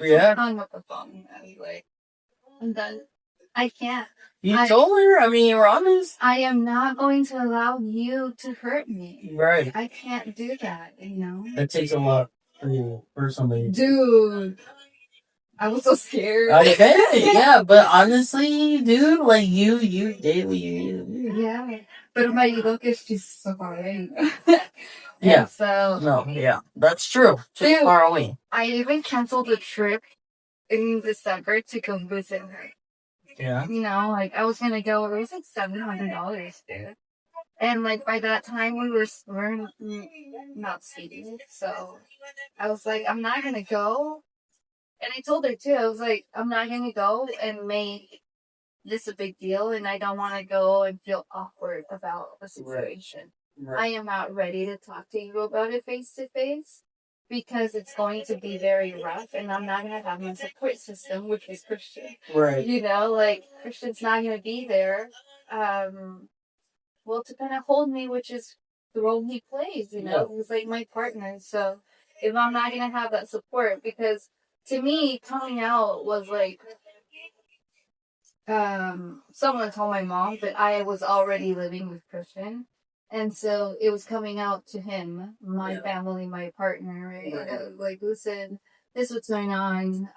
yeah. Hung up the phone. I was like, I'm done. I can't. You told her? I mean, you were honest. I am not going to allow you to hurt me. Right. I can't do that, you know? That takes a lot for you, personally. Dude. I was so scared. Okay, yeah, but honestly, dude, like, you did what you needed to do. Yeah. Pero me ayudó que she's so far away. Yeah. So. No, yeah. That's true. She's far away. I even canceled a trip in December to go visit her. Yeah. You know, like, I was gonna go, it was like $700, dude. And, like, by that time, we're not speaking. So, I was like, I'm not gonna go. And I told her, too, I was like, I'm not gonna go and make this a big deal. And I don't want to go and feel awkward about the situation. Right. I am not ready to talk to you about it face to face. because it's going to be very rough and I'm not going to have my support system, which is Christian. Right. You know, like Christian's not going to be there. Well, to kind of hold me, which is the role he plays, you know, he's like my partner. So if I'm not going to have that support, because to me, coming out was like, someone told my mom that I was already living with Christian. And so it was coming out to him, my family, my partner, right? Like, listen, this is what's going on.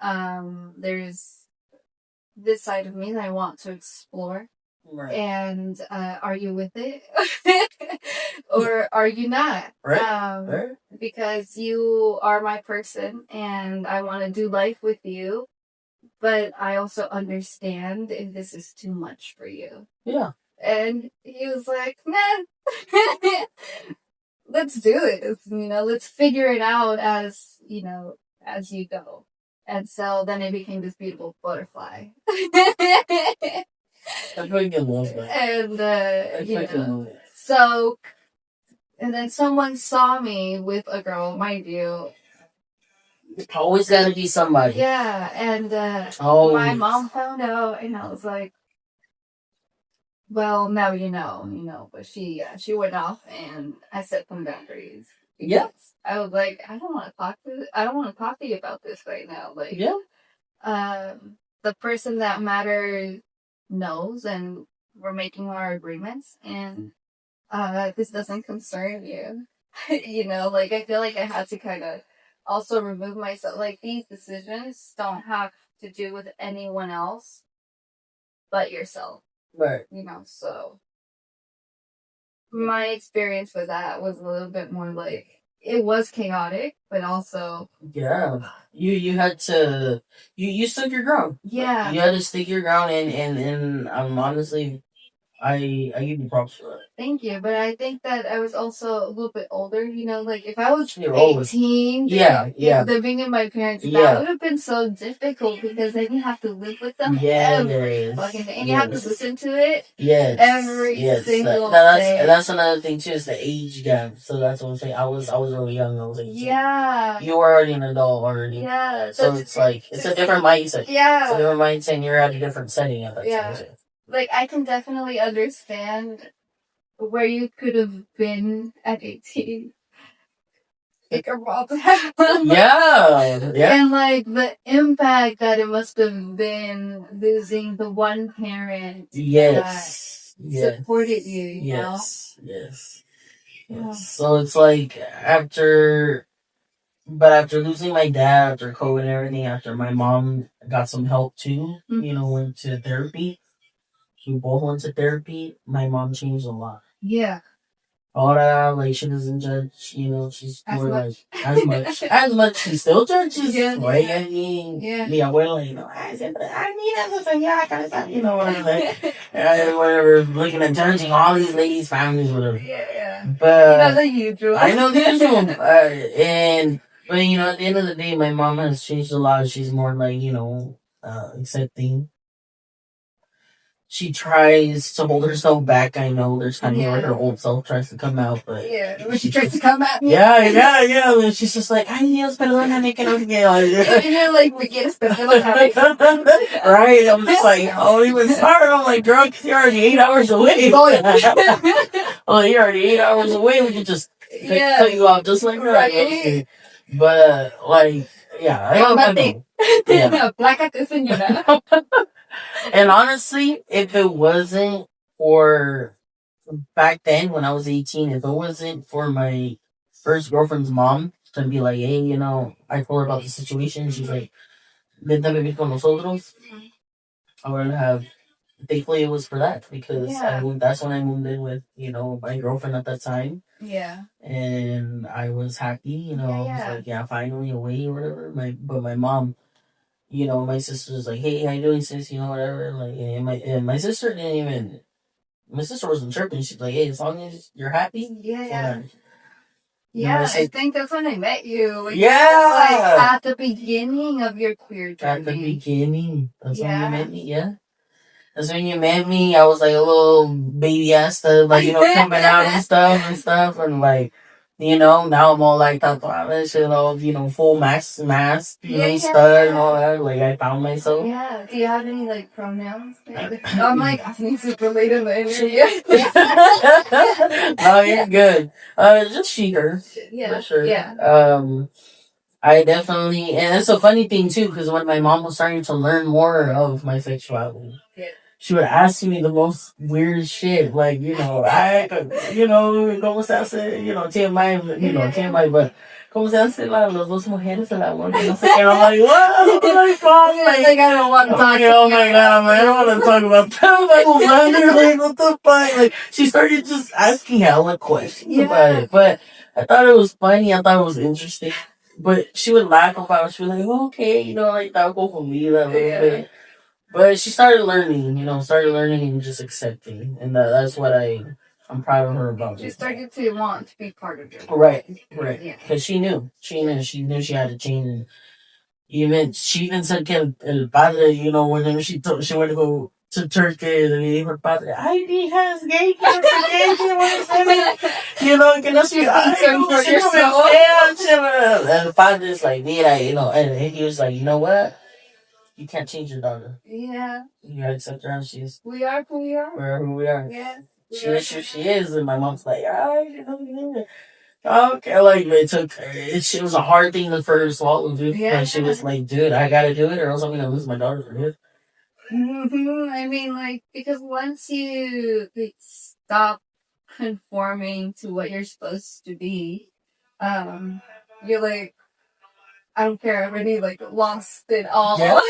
There's this side of me that I want to explore. Right. And are you with it? Or are you not? Right. Because you are my person and I want to do life with you. But I also understand if this is too much for you. Yeah. And he was like, man, let's do it. You know, let's figure it out as, you know, as you go. And so then it became this beautiful butterfly. I freaking love that. And, you know, so, and then someone saw me with a girl, mind you. Always gotta be somebody. Yeah, and my mom found out, and I was like, well, now you know. But she went off, and I set some boundaries. Yep. I was like, I don't want to talk to you about this right now. Like, the person that matters knows, and we're making our agreements, and this doesn't concern you. You know, like I feel like I had to kind of also remove myself. Like, these decisions don't have to do with anyone else but yourself. Right. You know, so my experience with that was a little bit more like, it was chaotic, but also... Yeah. You had to... You stood your ground. Yeah. You had to stick your ground, and honestly... I give you props for that. Thank you, but I think that I was also a little bit older, you know, like if I was 18, living in my parents' that would have been so difficult because then you have to live with them every fucking day, and you have to listen to it every single day. That's another thing too, is the age gap. So that's what I'm saying. I was really young. I was 18. Yeah. You were already an adult already. Yeah. So it's like, it's a different mindset. Yeah. It's a different mindset, and you're at a different setting at that time. Like, I can definitely understand where you could have been at 18. Like, a rob Yeah. And, like, the impact that it must have been losing the one parent that supported you, you know? Yes. So it's like, after losing my dad, after COVID and everything, after my mom got some help too, you know, went to therapy. We both went to therapy. My mom changed a lot. Yeah. Ahora, like, she doesn't judge, you know, she's more like, as much, she still judges. Right? I mean, mi abuela, you know, I said, I need this and yeah, kind of stuff, you know what I'm saying? Whatever, looking at judging all these ladies' families, whatever. Yeah. But, you know the usual. I know the usual. But, you know, at the end of the day, my mom has changed a lot. She's more like, you know, accepting. She tries to hold herself back. I know there's times where her old self tries to come out, but... Yeah, when she tries to come at me. Yeah. And she's just like, ay, Dios, perdóname que no sé qué. And you're like, me quieres perdóname. Right? I'm just like, oh, even sorry. I'm like, girl, you're already 8 hours away. Oh, you're already 8 hours away. We can just cut you off just like that. Right. But, like, yeah. I know. Yeah. Plácate, señora. And honestly, if it wasn't for back then when I was 18, if it wasn't for my first girlfriend's mom to be like, hey, you know, I told her about the situation, she's like, vente a vivir con nosotros, I would have, thankfully it was for that, because that's when I moved in with, you know, my girlfriend at that time. Yeah. And I was happy, you know, I was like, finally away or whatever. But my mom, you know, my sister's like, hey, how you doing, sis? You know, whatever. Like, and my sister didn't even... My sister wasn't tripping. She's like, hey, as long as you're happy. Yeah. I think that's when I met you. Like, at the beginning of your queer journey. At the beginning. That's when you met me, That's when you met me. I was like a little baby ass stuff, like, you know, coming out and stuff. And like, Now I'm all like that shit all, full mask, stud and all that. Like, I found myself. Yeah. Do you have any, like, pronouns? I'm, like, asking super late in the interview. No, you're good. Just she, her. Yeah. For sure. Yeah. I definitely, and it's a funny thing too, because when my mom was starting to learn more of my sexuality, she would ask me the most weird shit, like, ¿cómo se hace, TMI, TMI, but, ¿cómo se hace los dos mujeres el amor? No sé qué, I'm like, what the fuck? Like, I don't want to talk oh my god, I don't want to talk about that, like, what the fuck? Like, she started just asking hella questions about it, but I thought it was funny, I thought it was interesting. But she would laugh about it. She was like, oh, okay, like, that'll go for me that little bit. But she started learning, and just accepting. And that's what I'm proud of her about. She started to want to be part of it. Right. Yeah. Because she knew. She knew she had to change. And she even said que el padre, whenever she went to go to Turkey, and le dijo el padre, ay, hija, es gay, que no sé qué, que no sé, que no sé, and the father is like, mira, and he was like, you know what? You can't change your daughter. Yeah. You gotta accept her as she is. We are who we are. We're who we are. Yeah. She is who she is, and my mom's like, okay, like, it was a hard thing to first swallow, dude. Yeah. But she was like, dude, I gotta do it, or else I'm gonna lose my daughter for good. Mm-hmm. I mean, like, because once you stop conforming to what you're supposed to be, you're like, I don't care, I'm already, like, lost it all. No.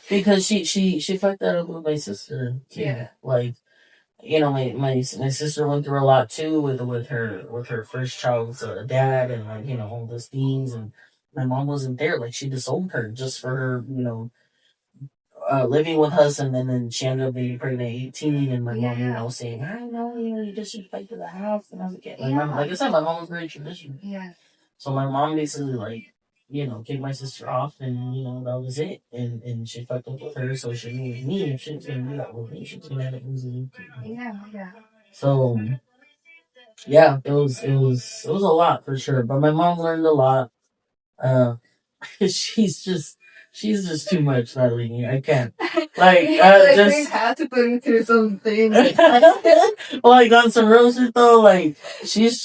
Because she fucked that up with my sister. Too. Yeah. Like, my sister went through a lot too with her first child's dad, and, like, all those things, and my mom wasn't there. Like, she disowned her just for her, living with us, and then she ended up being pregnant at 18, and my mom, saying, I know, you just should fight for the house, and I was like, like I said, my mom was very traditional. Yeah. So my mom basically, like, kicked my sister off, and, that was it. And she fucked up with her, so she knew with me, if she was going to do that with me, she was going to have it easily. Yeah. So, yeah, it was a lot for sure. But my mom learned a lot. She's just too much, Natalie. I can't. Like, we had to put her through something. Like, on some real shit though, like, she's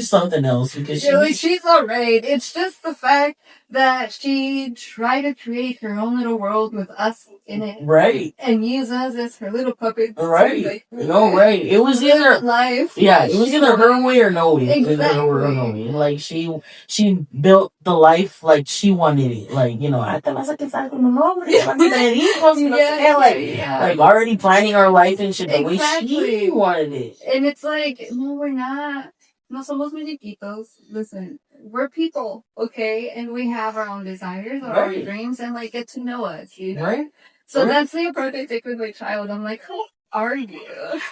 something else, because she's alright. It's just the fact that she tried to create her own little world with us in it. Right. And use us as her little puppets. Right. Right. It was either life. Yeah, it was either her way or no way. Exactly. Like, she built the life like she wanted it. Like, hasta vas a casar con un hombre, like, already planning our life and shit the way she wanted it. And it's like, no, we're not. No somos muñequitos. Listen, we're people, okay? And we have our own desires, our own dreams, and, like, get to know us, Right. So that's the approach I take with my child. I'm like, who are you?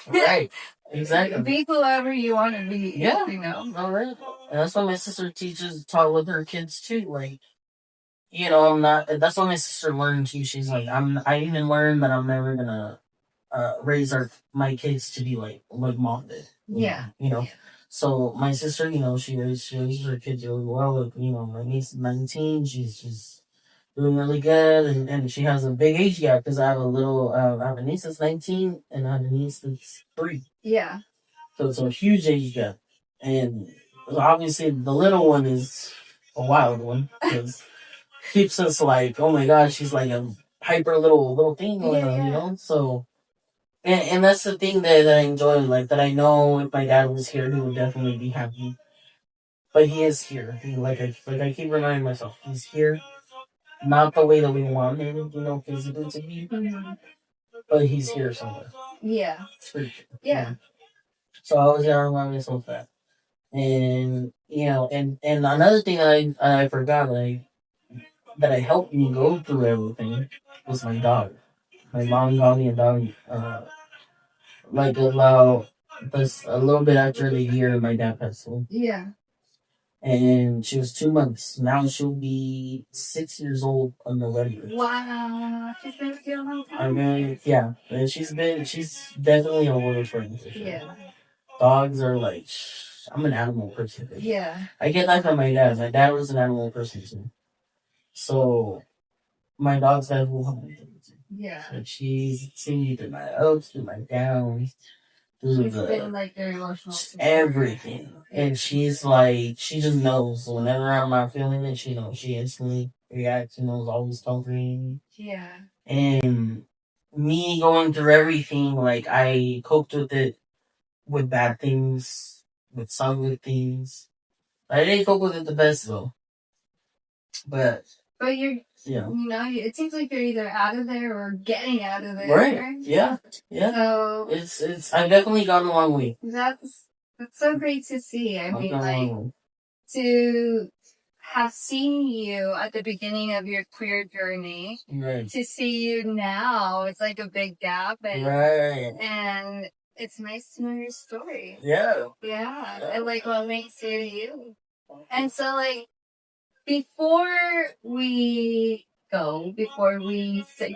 Right. Exactly. Be whoever you want to be. Yeah. All right. And that's what my sister taught with her kids too. Like, I'm not. That's what my sister learned too. She's like, I even learned that I'm never gonna raise my kids to be like mom did. Yeah. So my sister, she raised her kids really well. My niece is 19. She's doing really good, and she has a big age gap, because I have a niece that's 19, and I have a niece that's 3. Yeah. So it's a huge age gap, and obviously the little one is a wild one, because keeps us like, oh my gosh, she's like a hyper little thing going on, So, and that's the thing that I enjoy, like, that I know if my dad was here, he would definitely be happy. But he is here. Like I keep reminding myself, he's here. Not the way that we want him, physically to be, but he's here somewhere. Yeah. Spiritually. Yeah. So I was there reminding myself that. And, and another thing that I forgot, that I helped me go through everything was my dog. My mom got me a dog, like, about a little bit after the year my dad passed away. Yeah. And she was 2 months. Now she'll be 6 years old on November. Wow. She's been with you a long time. Yeah. And she's definitely a loyal friend. For sure. Yeah. Dogs are like, I'm an animal person. Yeah. I get that from my dad. My dad was an animal person too. So my dog's that will help me. Yeah. Like she's seen me through my ups, through my downs, through She's been like very emotional. everything. And she's like, she just knows. Whenever I'm not feeling it, she knows. She instantly reacts. She knows always comforting me. Yeah. And me going through everything, like I coped with it with bad things, with some good things. I didn't cope with it the best though. But you're, yeah, you know, it seems like you're either out of there or getting out of there. Right. Yeah. Yeah. So it's I've definitely gone a long way. That's so great to see. I mean, like to have seen you at the beginning of your queer journey, right, to see you now, it's like a big gap, and right, and it's nice to know your story. Yeah. And like what makes you you. And so like before we say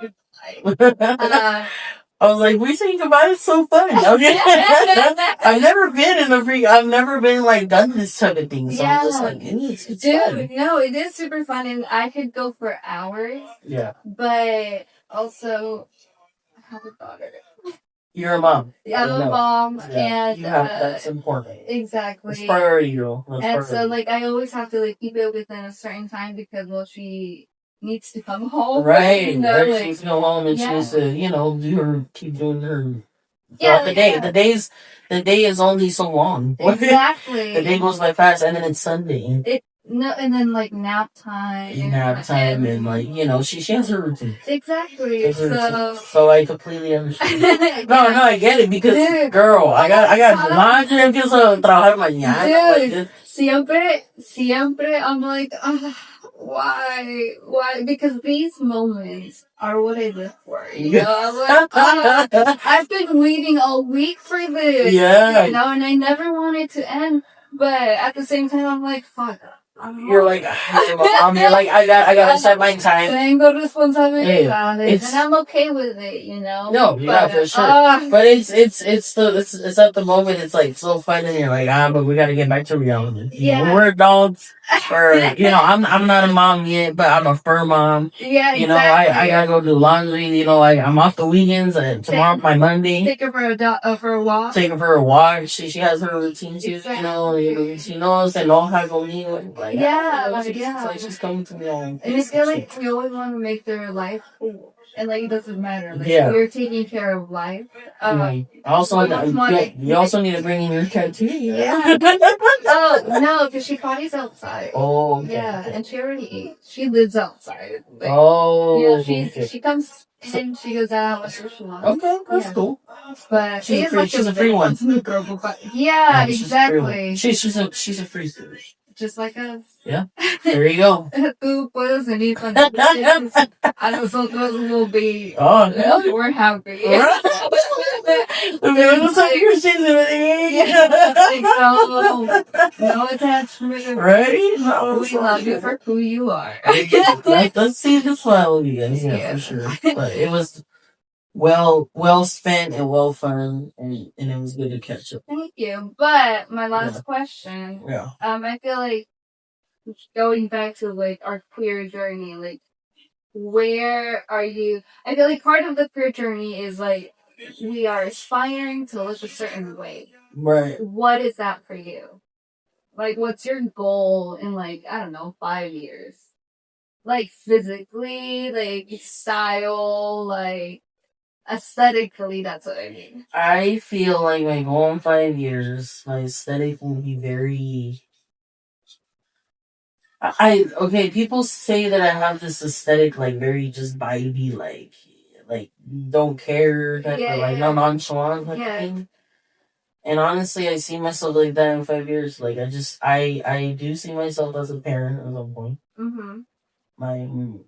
goodbye, I was like, we saying goodbye is so fun. Okay. I've never been in I've never been like done this type of thing. So I'm just like, it's fun. No, it is super fun, and I could go for hours. Yeah. But also, I have a daughter. You're a mom. Yeah, I'm a mom, and that's important. Exactly. It's priority, girl. And so, like, I always have to like keep it within a certain time because, well, she needs to come home. Right. You know, She needs to go home and she needs to, keep doing her. Throughout the day. The day is only so long. Exactly. The day goes by fast, and then it's Sunday. And then like nap time. And like, she has her routine. Exactly. So I completely understand. No, I get it because, girl, I got laundry, empiezo a trabajar mañana. Dude, siempre, I'm like, why? Because these moments are what I live for. You know, I'm like, I've been waiting all week for this. Yeah. And I never want it to end. But at the same time, I'm like, fuck. You're like, you're like, I gotta set my time. Tengo responsabilidades, and I'm okay with it, you know. No, yeah, for sure. But it's at the moment it's like so fun, and you're like, but we gotta get back to reality. Yeah, we're adults, or I'm not a mom yet, but I'm a fur mom. Yeah, exactly. I gotta go do laundry. I'm off the weekends. Tomorrow my Monday. Take her for a walk. Take her for a walk. She has her routine too. Exactly. She knows and all how conmigo. Like, she's coming to me all. And it's like we always want to make their life cool. And like it doesn't matter. Like we're taking care of life. Also, you also need to bring in your cat too. Yeah. Oh no, because she potties outside. Oh. Okay. Yeah, and she already ate. She lives outside. Like, she comes in. She goes out whenever she wants. Okay, that's cool. But she's a free one. Yeah, exactly. She's a free spirit. Just like us. Yeah. There you go. Tú puedes venir con a nosotros will be. Oh, yeah. We're happy. No attachment. Right? We love you for who you are. Let's see the smile of you guys. Yeah, for sure. But it was well spent and well fun, and it was good to catch up. Thank you. But my last question. Yeah. I feel like going back to like our queer journey, like where are you? I feel like part of the queer journey is like we are aspiring to look a certain way. Right. What is that for you? Like, what's your goal in like, I don't know, 5 years? Like physically, like style, like aesthetically, that's what I mean. I feel like my goal in 5 years, my aesthetic will be very. People say that I have this aesthetic, like very just vibey, like don't care type of like nonchalant type of thing. And honestly, I see myself like that in 5 years. Like I do see myself as a parent at some point. Mm-hmm.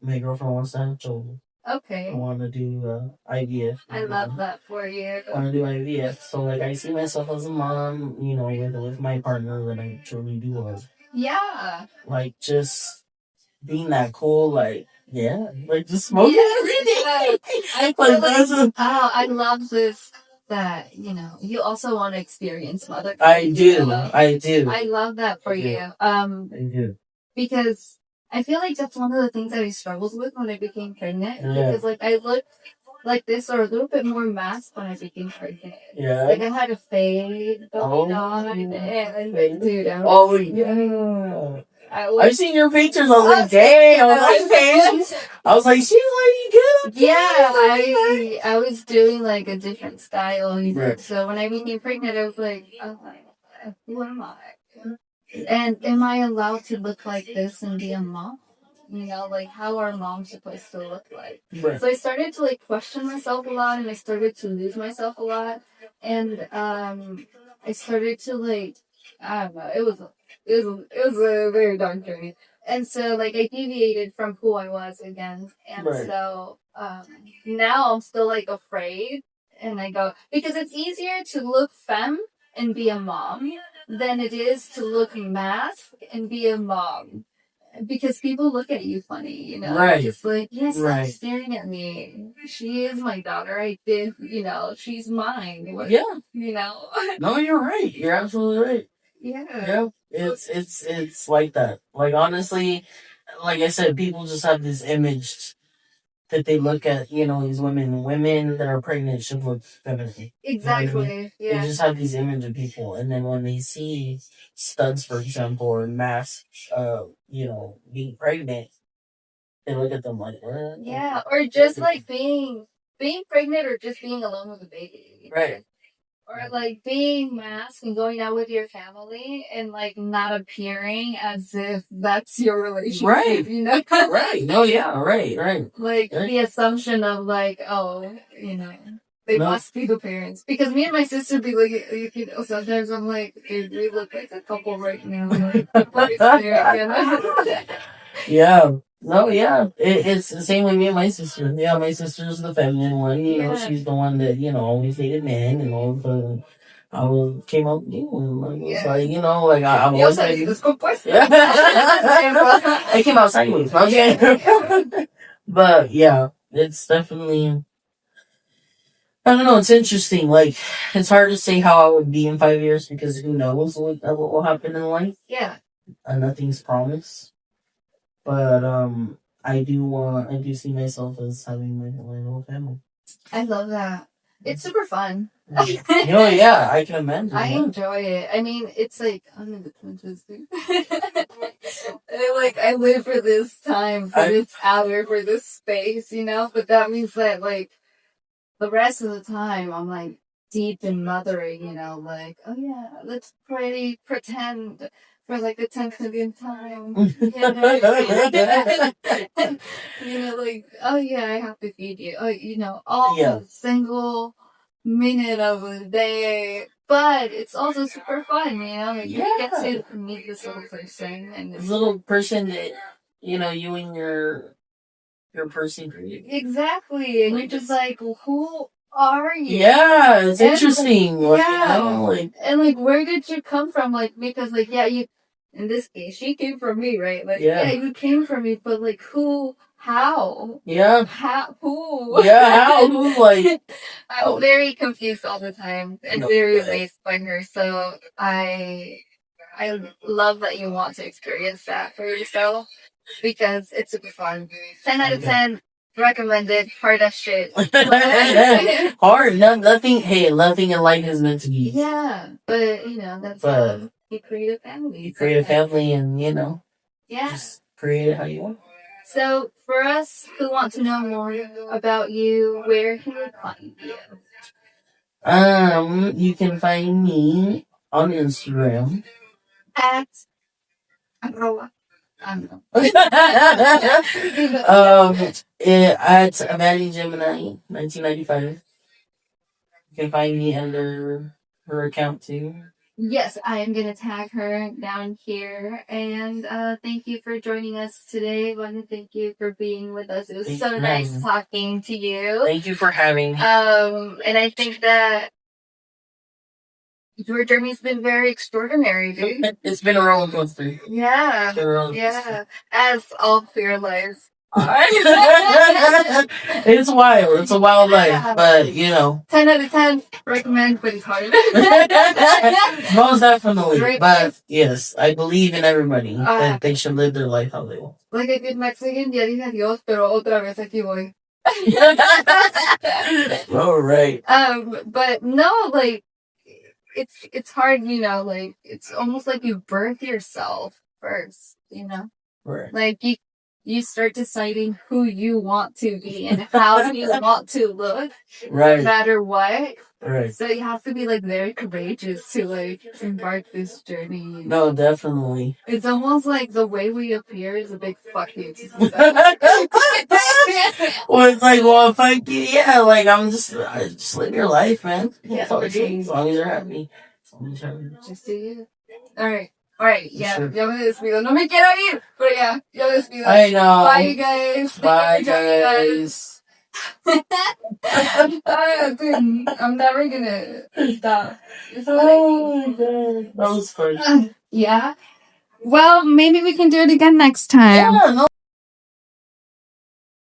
My girlfriend wants to have children. Okay. I want to do IVF. I love that for you. I want to do IVF. So like I see myself as a mom, with my partner that I truly do love. Yeah. Like just being that cool, like just smoking every day. I love this that, you know, you also want to experience motherhood. I do. You know? I do. I love that for you. I do. Because I feel like that's one of the things that I struggled with when I became pregnant. Yeah. Because like I looked like this or a little bit more masked when I became pregnant. Yeah. Like I had a fade going on, and dude, I was, oh yeah. I've seen your pictures. I was like, dang. I was like, dang. I was like, she's like, good. Yeah, I was doing like a different style, you know. Right. So when I became pregnant, I was like, oh, who am I? And am I allowed to look like this and be a mom? You know, like how are moms supposed to look like? Right. So I started to like question myself a lot, and I started to lose myself a lot, and I started to like, I don't know, it was a very dark journey, and so like I deviated from who I was again, and Right. so now I'm still like afraid, and I go because it's easier to look femme and be a mom than it is to look masked and be a mom. Because people look at you funny, you know? Right. Just like, yes, stop Right. staring at me. She is my daughter. I did, you know, she's mine. What, Yeah. you know? No, you're right. You're absolutely right. Yeah. Yeah. It's like that. Like honestly, like I said, people just have this image that they look at, you know, these women that are pregnant should look feminine. Exactly. You know what I mean? Yeah. They just have these image of people, and then when they see studs, for example, or mass, you know, being pregnant, they look at them like, what? Yeah, or just like being pregnant or just being alone with a baby. Right. Or like being masked and going out with your family and like not appearing as if that's your relationship, Right. you know? Right. No, yeah, right. Like Right. the assumption of like, oh, you know, they must be the parents. Because me and my sister be like, you know, sometimes I'm like, dude, we look like a couple right now. Like, you know? Yeah. No, yeah. It's the same with me and my sister. Yeah, my sister's the feminine one. You know, she's the one that, you know, always hated men and all of the. Came out new and like, it's like, you know, like I'm always like, yeah. I came out sideways. Okay. But yeah, it's definitely. I don't know. It's interesting. Like, it's hard to say how I would be in 5 years because who knows what will happen in life. Yeah. Nothing's promised. But I do see myself as having my little family. I love that. It's super fun. Oh yeah, I can imagine. I enjoy it. I mean, it's like I'm in the trenches, dude. Like I live for this time, for this hour, for this space, you know. But that means that like the rest of the time, I'm like deep in mothering, you know. Like, oh yeah, let's pretend for like the 10th millionth time. You know, like, oh yeah, I have to feed you. Oh, you know, all single minute of the day. But it's also super fun, you know. Like, you get to meet this little person and this little person that you know you and your person created. Exactly, and you're just like, well, who are you? Yeah, it's interesting. Like, yeah, you know, like, and like, where did you come from? Like, because like, yeah, you. In this case, she came from me, right? Like, yeah, you came from me, but like, who? How? Yeah. How? Who? Yeah, how? Who? Like, I'm very confused all the time and very amazed by her. So I love that you want to experience that for yourself because it's super fun. 10 out of 10. Recommended. Hard as shit. Hard. Nothing. Hey, nothing in life is meant to be. Yeah, but you know that's you create a family. You create a family, and you know, just create it how you want. So for us who want to know more about you, where can we find you? You can find me on Instagram At at Maddie Gemini 1995. You can find me under her account too. Yes, I am going to tag her down here. And thank you for joining us today. I want to thank you for being with us. It was so nice talking to you. Thank you for having me. And I think that your journey's been very extraordinary, dude. It's been a roller coaster. Yeah. Yeah. As all of your lives It's wild. It's a wild life, but 10 out of 10 recommend, but it's hard. Most definitely. Right. But yes, I believe in everybody that they should live their life how they want. Like a good Mexican, ya dije adiós, pero otra vez aquí voy. All right. But no, like it's hard, like it's almost like you birth yourself first, Right. like you start deciding who you want to be and how you want to look, Right. no matter what. Right. So you have to be like very courageous to like embark this journey. No, definitely. It's almost like the way we appear is a big fuck you to society. Well, it's like, well, fuck you, yeah. Like just live your life, man. Yeah, That's all it takes, as long as you're happy. Just do you. Alright, yeah, Sure. ya me despido. No me quiero ir, pero ya me despido. I know. Bye, guys. Bye, guys. Dude, I'm never gonna stop. Oh my god. That was fun. Yeah. Well, maybe we can do it again next time. Yeah, no